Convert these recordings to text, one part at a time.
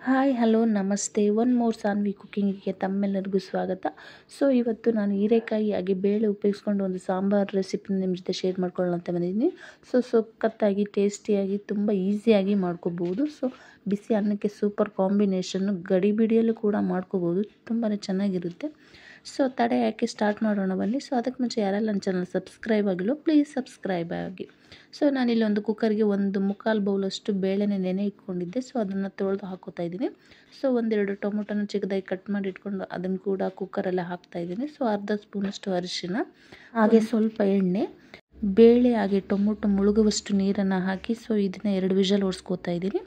Hi hello ನಮಸ್ತೆ one more Saanvi ಕುಕ್ಕಿಂಗಿಗೆ ತಮ್ಮೆಲ್ಲರಿಗೂ ಸ್ವಾಗತ. ಸೊ ಇವತ್ತು ನಾನು ಹೀರೆಕಾಯಿ ಹಾಗೆ ಬೇಳೆ ಉಪಯೋಗಿಸ್ಕೊಂಡು ಒಂದು ಸಾಂಬಾರು ರೆಸಿಪಿನ ನಿಮ್ಮ ಜೊತೆ ಶೇರ್ ಮಾಡ್ಕೊಳ್ಳೋಣ ಅಂತ ಬಂದಿದ್ದೀನಿ. ಸೊ ಸಖತ್ತಾಗಿ ಟೇಸ್ಟಿಯಾಗಿ ತುಂಬ ಈಸಿಯಾಗಿ ಮಾಡ್ಕೋಬೋದು. ಸೊ ಬಿಸಿ ಅನ್ನಕ್ಕೆ ಸೂಪರ್ ಕಾಂಬಿನೇಷನ್ನು, ಗಡಿಬಿಡಿಯಲ್ಲೂ ಕೂಡ ಮಾಡ್ಕೋಬೋದು, ತುಂಬಾ ಚೆನ್ನಾಗಿರುತ್ತೆ. ಸೊ ತಡೆ ಯಾಕೆ ಸ್ಟಾರ್ಟ್ ಮಾಡೋಣ ಬನ್ನಿ. ಸೊ ಅದಕ್ಕೆ ಮುಂಚೆ ಯಾರೆಲ್ಲ ನನ್ನ ಚಾನಲ್ ಸಬ್ಸ್ಕ್ರೈಬ್ ಆಗಿಲ್ಲ ಪ್ಲೀಸ್ ಸಬ್ಸ್ಕ್ರೈಬ್ ಆಗಿ. ಸೊ ನಾನಿಲ್ಲಿ ಒಂದು ಕುಕ್ಕರ್ಗೆ ಒಂದು ಮುಕ್ಕಾಲು ಬೌಲಷ್ಟು ಬೇಳೆನ ನೆನೆ ಇಟ್ಕೊಂಡಿದ್ದೆ. ಸೊ ಅದನ್ನು ತೊಳೆದು ಹಾಕೋತಾ ಇದ್ದೀನಿ. ಸೊ ಒಂದೆರಡು ಟೊಮೊಟೊನ ಚಿಕ್ಕದಾಗಿ ಕಟ್ ಮಾಡಿ ಇಟ್ಕೊಂಡು ಅದನ್ನು ಕೂಡ ಕುಕ್ಕರಲ್ಲೇ ಹಾಕ್ತಾಯಿದ್ದೀನಿ. ಸೊ ಅರ್ಧ ಸ್ಪೂನಷ್ಟು ಅರಿಶಿನ ಹಾಗೆ ಸ್ವಲ್ಪ ಎಣ್ಣೆ, ಬೇಳೆ ಹಾಗೆ ಟೊಮೊಟೊ ಮುಳುಗುವಷ್ಟು ನೀರನ್ನು ಹಾಕಿ ಸೊ ಇದನ್ನು 2 ವಿಷಲ್ ಓಡಿಸ್ಕೋತಾ ಇದ್ದೀನಿ.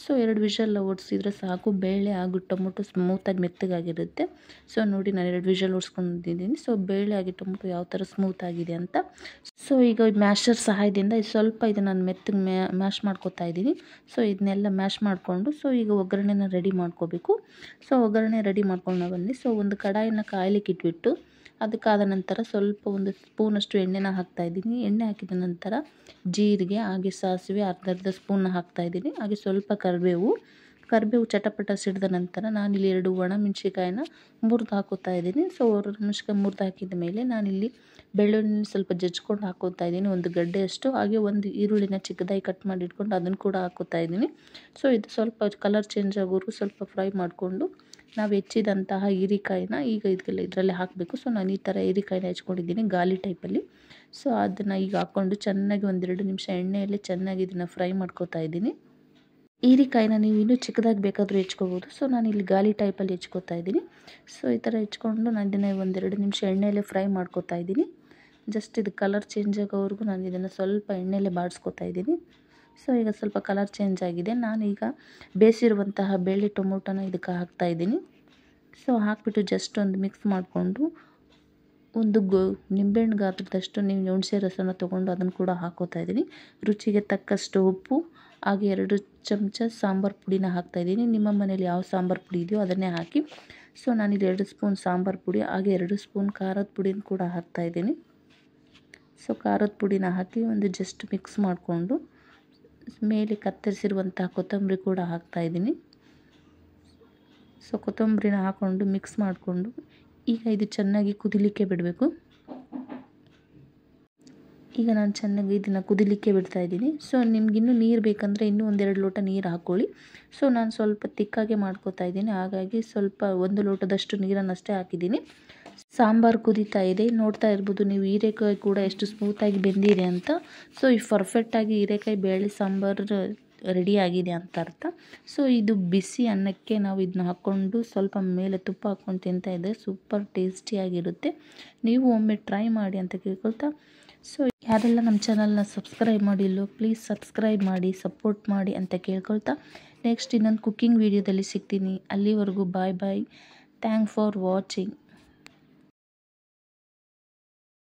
ಸೊ 2 ವಿಷಲ್ ಓಡಿಸಿದ್ರೆ ಸಾಕು, ಬೇಳೆ ಹಾಗೂ ಟೊಮೊಟೊ ಸ್ಮೂತಾಗಿ ಮೆತ್ತಗಾಗಿರುತ್ತೆ. ಸೊ ನೋಡಿ ನಾನು 2 ವಿಷಲ್ ಓಡಿಸ್ಕೊಂಡಿದ್ದೀನಿ. ಸೊ ಬೇಳೆ ಹಾಗೆ ಟೊಮೊಟೊ ಯಾವ ಥರ ಸ್ಮೂತ್ ಆಗಿದೆ ಅಂತ. ಸೊ ಈಗ ಮ್ಯಾಶರ್ ಸಹಾಯದಿಂದ ಸ್ವಲ್ಪ ಇದನ್ನು ನಾನು ಮೆತ್ತಗೆ ಮ್ಯಾಶ್ ಮಾಡ್ಕೋತಾ ಇದ್ದೀನಿ. ಸೊ ಇದನ್ನೆಲ್ಲ ಮ್ಯಾಶ್ ಮಾಡಿಕೊಂಡು ಸೊ ಈಗ ಒಗ್ಗರಣೆನ ರೆಡಿ ಮಾಡ್ಕೋಬೇಕು. ಸೊ ಒಗ್ಗರಣೆ ರೆಡಿ ಮಾಡ್ಕೊಂಡು ಬನ್ನಿ. ಸೊ ಒಂದು ಕಡಾಯಿನ ಕಾಯ್ಲಿಕ್ಕೆ ಇಟ್ಬಿಟ್ಟು ಅದಕ್ಕಾದ ನಂತರ ಸ್ವಲ್ಪ ಒಂದು ಸ್ಪೂನಷ್ಟು ಎಣ್ಣೆನ ಹಾಕ್ತಾಯಿದ್ದೀನಿ. ಎಣ್ಣೆ ಹಾಕಿದ ನಂತರ ಜೀರಿಗೆ ಹಾಗೆ ಸಾಸಿವೆ ಅರ್ಧ ಸ್ಪೂನ್ ಹಾಕ್ತಾಯಿದ್ದೀನಿ. ಹಾಗೆ ಸ್ವಲ್ಪ ಕರಿಬೇವು ಚಟಪಟ ಸಿಡಿದ ನಂತರ ನಾನಿಲ್ಲಿ 2 ಒಣಮೆಣ್ಸಿಕಾಯಿನ ಮುರಿದು ಹಾಕೋತಾ ಇದ್ದೀನಿ. ಸೊ ಒಣಮೆಣ್ಸಿಕಾಯಿ ಮುರಿದು ಹಾಕಿದ ಮೇಲೆ ನಾನಿಲ್ಲಿ ಬೆಳ್ಳುಳ್ಳಿ ಸ್ವಲ್ಪ ಜಜ್ಕೊಂಡು ಹಾಕೋತಾ ಇದ್ದೀನಿ, ಒಂದು ಗಡ್ಡೆಯಷ್ಟು. ಹಾಗೆ ಒಂದು ಈರುಳ್ಳಿನ ಚಿಕ್ಕದಾಗಿ ಕಟ್ ಮಾಡಿ ಇಟ್ಕೊಂಡು ಅದನ್ನು ಕೂಡ ಹಾಕೋತಾ ಇದ್ದೀನಿ. ಸೊ ಇದು ಸ್ವಲ್ಪ ಕಲರ್ ಚೇಂಜ್ ಆಗೋವರೆಗೂ ಸ್ವಲ್ಪ ಫ್ರೈ ಮಾಡಿಕೊಂಡು ನಾವು ಹೆಚ್ಚಿದಂತಹ ಹೀರೆಕಾಯಿನ ಈಗ ಇದರಲ್ಲಿ ಹಾಕಬೇಕು. ಸೊ ನಾನು ಈ ಥರ ಹೀರೆಕಾಯಿನ ಹೆಚ್ಕೊಂಡಿದ್ದೀನಿ ಗಾಲಿ ಟೈಪಲ್ಲಿ. ಸೊ ಅದನ್ನು ಈಗ ಹಾಕ್ಕೊಂಡು ಚೆನ್ನಾಗಿ 1-2 ನಿಮಿಷ ಎಣ್ಣೆಯಲ್ಲಿ ಚೆನ್ನಾಗಿ ಇದನ್ನು ಫ್ರೈ ಮಾಡ್ಕೋತಾ ಇದ್ದೀನಿ. ಹೀರೆಕಾಯಿನ ನೀವು ಇನ್ನೂ ಚಿಕ್ಕದಾಗಿ ಬೇಕಾದರೂ ಹೆಚ್ಕೋಬೋದು. ಸೊ ನಾನು ಇಲ್ಲಿ ಗಾಲಿ ಟೈಪಲ್ಲಿ ಹೆಚ್ಕೋತಾ ಇದ್ದೀನಿ. ಸೊ ಈ ಥರ ಹೆಚ್ಕೊಂಡು ನಾನು ಇದನ್ನು 1-2 ನಿಮಿಷ ಎಣ್ಣೆಯಲ್ಲೇ ಫ್ರೈ ಮಾಡ್ಕೋತಾ ಇದ್ದೀನಿ. ಜಸ್ಟ್ ಇದು ಕಲರ್ ಚೇಂಜ್ ಆಗೋವರೆಗೂ ನಾನು ಇದನ್ನು ಸ್ವಲ್ಪ ಎಣ್ಣೆಯಲ್ಲೇ ಬಾಡಿಸ್ಕೋತಾ ಇದ್ದೀನಿ. ಸೊ ಈಗ ಸ್ವಲ್ಪ ಕಲರ್ ಚೇಂಜ್ ಆಗಿದೆ. ನಾನೀಗ ಬೇಯಿಸಿರುವಂತಹ ಬೇಳೆ ಟೊಮೊಟೊನ ಇದಕ್ಕೆ ಹಾಕ್ತಾಯಿದ್ದೀನಿ. ಸೊ ಹಾಕ್ಬಿಟ್ಟು ಜಸ್ಟ್ ಒಂದು ಮಿಕ್ಸ್ ಮಾಡಿಕೊಂಡು ಒಂದು ನಿಂಬೆಹಣ್ಣು ಗಾತ್ರದಷ್ಟು ನೀವು ಹುಣಸೆ ರಸನ ತೊಗೊಂಡು ಅದನ್ನು ಕೂಡ ಹಾಕೋತಾ ಇದ್ದೀನಿ. ರುಚಿಗೆ ತಕ್ಕಷ್ಟು ಉಪ್ಪು ಹಾಗೆ 2 ಚಮಚ ಸಾಂಬಾರು ಪುಡಿನ ಹಾಕ್ತಾಯಿದ್ದೀನಿ. ನಿಮ್ಮ ಮನೇಲಿ ಯಾವ ಸಾಂಬಾರು ಪುಡಿ ಇದೆಯೋ ಅದನ್ನೇ ಹಾಕಿ. ಸೊ ನಾನಿಲ್ಲಿ 2 ಸ್ಪೂನ್ ಸಾಂಬಾರು ಪುಡಿ ಹಾಗೆ 2 ಸ್ಪೂನ್ ಖಾರದ ಪುಡಿನ ಕೂಡ ಹಾಕ್ತಾಯಿದ್ದೀನಿ. ಸೊ ಖಾರದ ಪುಡಿನ ಹಾಕಿ ಒಂದು ಜಸ್ಟ್ ಮಿಕ್ಸ್ ಮಾಡಿಕೊಂಡು ಮೇಲೆ ಕತ್ತರಿಸಿರುವಂತಹ ಕೊತ್ತಂಬರಿ ಕೂಡ ಹಾಕ್ತಾಯಿದ್ದೀನಿ. ಸೊ ಕೊತ್ತಂಬರಿನ ಹಾಕ್ಕೊಂಡು ಮಿಕ್ಸ್ ಮಾಡಿಕೊಂಡು ಈಗ ಇದು ಚೆನ್ನಾಗಿ ಕುದಿಲಿಕ್ಕೆ ಬಿಡಬೇಕು. ಈಗ ನಾನು ಚೆನ್ನಾಗಿ ಇದನ್ನು ಕುದಿಲಿಕ್ಕೆ ಬಿಡ್ತಾಯಿದ್ದೀನಿ. ಸೊ ನಿಮಗಿನ್ನೂ ನೀರು ಬೇಕಂದರೆ ಇನ್ನೂ 1-2 ಲೋಟ ನೀರು ಹಾಕ್ಕೊಳ್ಳಿ. ಸೊ ನಾನು ಸ್ವಲ್ಪ ತಿಕ್ಕಾಗೆ ಮಾಡ್ಕೋತಾ ಇದ್ದೀನಿ, ಹಾಗಾಗಿ ಸ್ವಲ್ಪ 1 ಲೋಟದಷ್ಟು ನೀರನ್ನಷ್ಟೇ ಹಾಕಿದ್ದೀನಿ. ಸಾಂಬಾರು ಕುದೀತಾ ಇದೆ, ನೋಡ್ತಾ ಇರ್ಬೋದು ನೀವು ಹೀರೆಕಾಯಿ ಕೂಡ ಎಷ್ಟು ಸ್ಮೂತಾಗಿ ಬೆಂದಿದೆ ಅಂತ. ಸೊ ಈ ಪರ್ಫೆಕ್ಟಾಗಿ ಹೀರೆಕಾಯಿ ಬೇಳೆ ಸಾಂಬಾರು ರೆಡಿಯಾಗಿದೆ ಅಂತ ಅರ್ಥ. ಸೊ ಇದು ಬಿಸಿ ಅನ್ನಕ್ಕೆ ನಾವು ಇದನ್ನ ಹಾಕ್ಕೊಂಡು ಸ್ವಲ್ಪ ಮೇಲೆ ತುಪ್ಪ ಹಾಕ್ಕೊಂಡು ತಿಂತಾ ಇದ್ದರೆ ಸೂಪರ್ ಟೇಸ್ಟಿಯಾಗಿರುತ್ತೆ. ನೀವು ಒಮ್ಮೆ ಟ್ರೈ ಮಾಡಿ ಅಂತ ಕೇಳ್ಕೊಳ್ತಾ, ಸೊ ಯಾರೆಲ್ಲ ನಮ್ಮ ಚಾನಲ್ನ ಸಬ್ಸ್ಕ್ರೈಬ್ ಮಾಡಿಲ್ಲೋ ಪ್ಲೀಸ್ ಸಬ್ಸ್ಕ್ರೈಬ್ ಮಾಡಿ, ಸಪೋರ್ಟ್ ಮಾಡಿ ಅಂತ ಕೇಳ್ಕೊಳ್ತಾ ನೆಕ್ಸ್ಟ್ ಇನ್ನೊಂದು ಕುಕ್ಕಿಂಗ್ ವೀಡಿಯೋದಲ್ಲಿ ಸಿಗ್ತೀನಿ. ಅಲ್ಲಿವರೆಗೂ bye bye. Thank for watching.